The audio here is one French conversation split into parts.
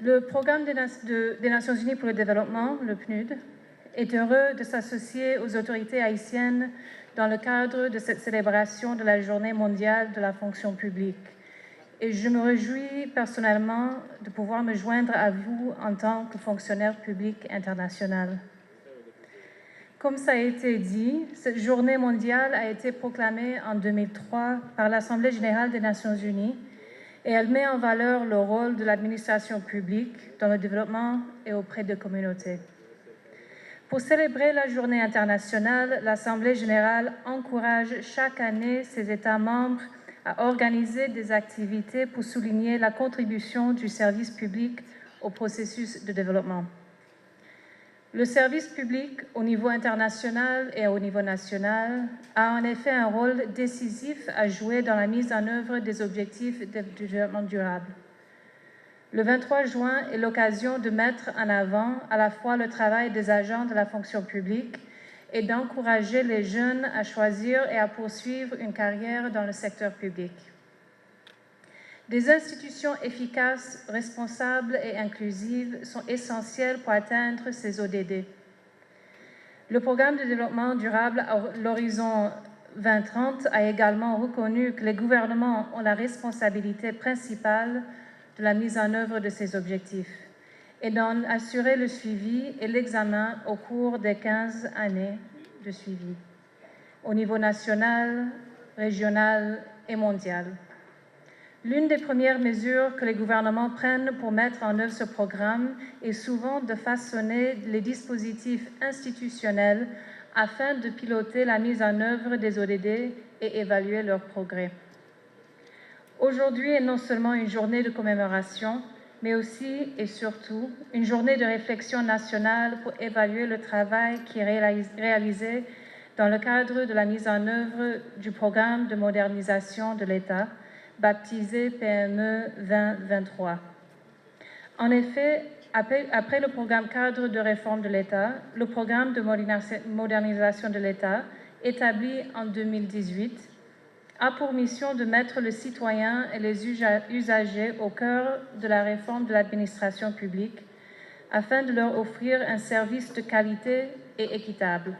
Le Programme des Nations Unies pour le développement, le PNUD, est heureux de s'associer aux autorités haïtiennes dans le cadre de cette célébration de la Journée mondiale de la fonction publique. Et je me réjouis personnellement de pouvoir me joindre à vous en tant que fonctionnaire public international. Comme ça a été dit, cette journée mondiale a été proclamée en 2003 par l'Assemblée générale des Nations unies et elle met en valeur le rôle de l'administration publique dans le développement et auprès des communautés. Pour célébrer la journée internationale, l'Assemblée générale encourage chaque année ses États membres à organiser des activités pour souligner la contribution du service public au processus de développement. Le service public au niveau international et au niveau national a en effet un rôle décisif à jouer dans la mise en œuvre des objectifs de développement durable. Le 23 juin est l'occasion de mettre en avant à la fois le travail des agents de la fonction publique et d'encourager les jeunes à choisir et à poursuivre une carrière dans le secteur public. Des institutions efficaces, responsables et inclusives sont essentielles pour atteindre ces ODD. Le programme de développement durable à l'horizon 2030 a également reconnu que les gouvernements ont la responsabilité principale de la mise en œuvre de ces objectifs et d'en assurer le suivi et l'examen au cours des 15 années de suivi, au niveau national, régional et mondial. L'une des premières mesures que les gouvernements prennent pour mettre en œuvre ce programme est souvent de façonner les dispositifs institutionnels afin de piloter la mise en œuvre des ODD et évaluer leurs progrès. Aujourd'hui est non seulement une journée de commémoration, mais aussi et surtout une journée de réflexion nationale pour évaluer le travail qui est réalisé dans le cadre de la mise en œuvre du programme de modernisation de l'État, baptisé PME 2023. En effet, après le programme cadre de réforme de l'État, le programme de modernisation de l'État, établi en 2018, a pour mission de mettre le citoyen et les usagers au cœur de la réforme de l'administration publique afin de leur offrir un service de qualité et équitable.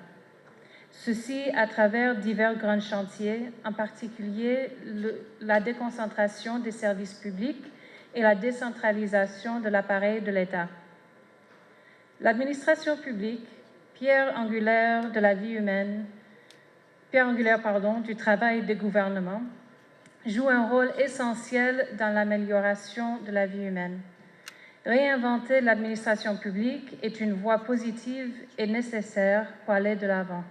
Ceci à travers divers grands chantiers, en particulier la déconcentration des services publics et la décentralisation de l'appareil de l'État. L'administration publique, pierre angulaire de la vie humaine, du travail des gouvernements, joue un rôle essentiel dans l'amélioration de la vie humaine. Réinventer l'administration publique est une voie positive et nécessaire pour aller de l'avant.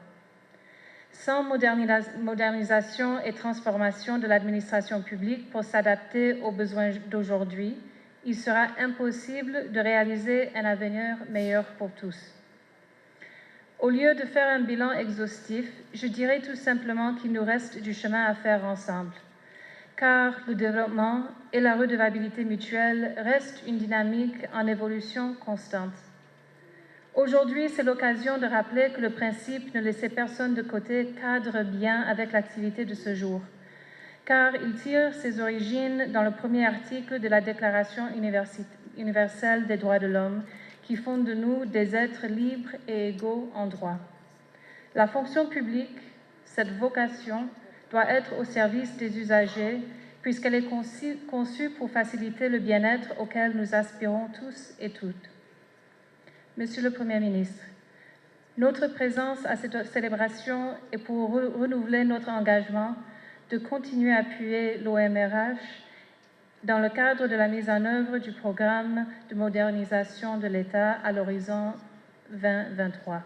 Sans modernisation et transformation de l'administration publique pour s'adapter aux besoins d'aujourd'hui, il sera impossible de réaliser un avenir meilleur pour tous. Au lieu de faire un bilan exhaustif, je dirais tout simplement qu'il nous reste du chemin à faire ensemble, car le développement et la redevabilité mutuelle restent une dynamique en évolution constante. Aujourd'hui, c'est l'occasion de rappeler que le principe ne laisser personne de côté cadre bien avec l'activité de ce jour, car il tire ses origines dans le premier article de la Déclaration universelle des droits de l'homme, qui font de nous des êtres libres et égaux en droit. La fonction publique, cette vocation, doit être au service des usagers, puisqu'elle est conçue pour faciliter le bien-être auquel nous aspirons tous et toutes. Monsieur le Premier ministre, notre présence à cette célébration est pour renouveler notre engagement de continuer à appuyer l'OMRH dans le cadre de la mise en œuvre du programme de modernisation de l'État à l'horizon 2023,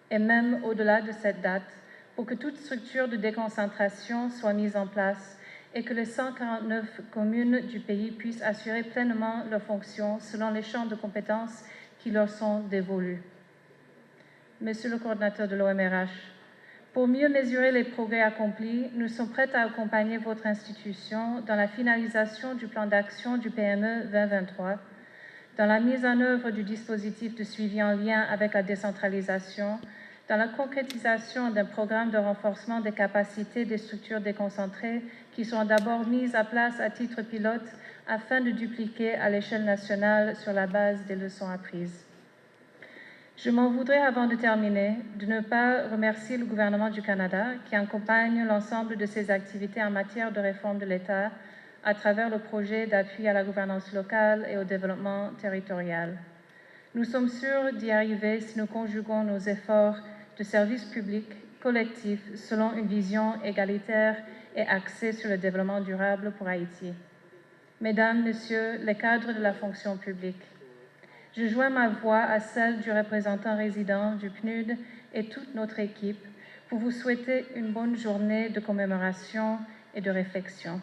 et même au-delà de cette date, pour que toute structure de déconcentration soit mise en place et que les 149 communes du pays puissent assurer pleinement leurs fonctions selon les champs de compétences qui leur sont dévolus. Monsieur le coordinateur de l'OMRH, pour mieux mesurer les progrès accomplis, nous sommes prêts à accompagner votre institution dans la finalisation du plan d'action du PME 2023, dans la mise en œuvre du dispositif de suivi en lien avec la décentralisation, dans la concrétisation d'un programme de renforcement des capacités des structures déconcentrées qui sont d'abord mises à place à titre pilote afin de dupliquer à l'échelle nationale sur la base des leçons apprises. Je m'en voudrais, avant de terminer, de ne pas remercier le gouvernement du Canada qui accompagne l'ensemble de ses activités en matière de réforme de l'État à travers le projet d'appui à la gouvernance locale et au développement territorial. Nous sommes sûrs d'y arriver si nous conjuguons nos efforts de service public collectif selon une vision égalitaire et axée sur le développement durable pour Haïti. Mesdames, Messieurs les cadres de la fonction publique, je joins ma voix à celle du représentant résident du PNUD et toute notre équipe pour vous souhaiter une bonne journée de commémoration et de réflexion.